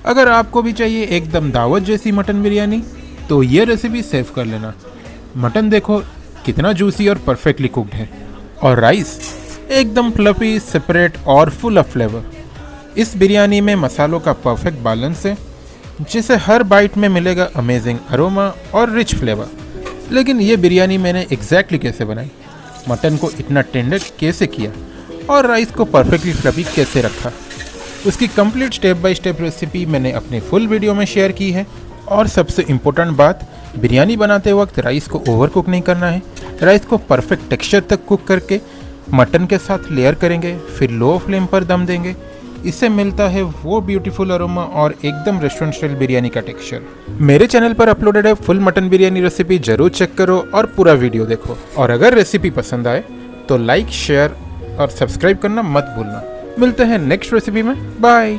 अगर आपको भी चाहिए एकदम दावत जैसी मटन बिरयानी तो ये रेसिपी सेव कर लेना। मटन देखो कितना जूसी और परफेक्टली कुक्ड है, और राइस एकदम फ्लफी, सेपरेट और फुल ऑफ फ्लेवर। इस बिरयानी में मसालों का परफेक्ट बैलेंस है, जिसे हर बाइट में मिलेगा अमेजिंग अरोमा और रिच फ्लेवर। लेकिन ये बिरयानी मैंने एग्जैक्टली कैसे बनाई, मटन को इतना टेंडर कैसे किया और राइस को परफेक्टली फ्लफी कैसे रखा, उसकी complete step by step recipe मैंने अपने फुल वीडियो में शेयर की है। और सबसे इम्पोर्टेंट बात, बिरयानी बनाते वक्त राइस को ओवर कुक नहीं करना है। राइस को परफेक्ट टेक्सचर तक कुक करके मटन के साथ लेयर करेंगे, फिर लो फ्लेम पर दम देंगे। इससे मिलता है वो ब्यूटीफुल अरोमा और एकदम रेस्टोरेंट स्टाइल बिरयानी का टेक्सचर। मेरे चैनल पर अपलोडेड है फुल मटन बिरयानी रेसिपी, जरूर चेक करो और पूरा वीडियो देखो। और अगर रेसिपी पसंद आए तो लाइक, शेयर और सब्सक्राइब करना मत भूलना। मिलते हैं नेक्स्ट रेसिपी में। बाय।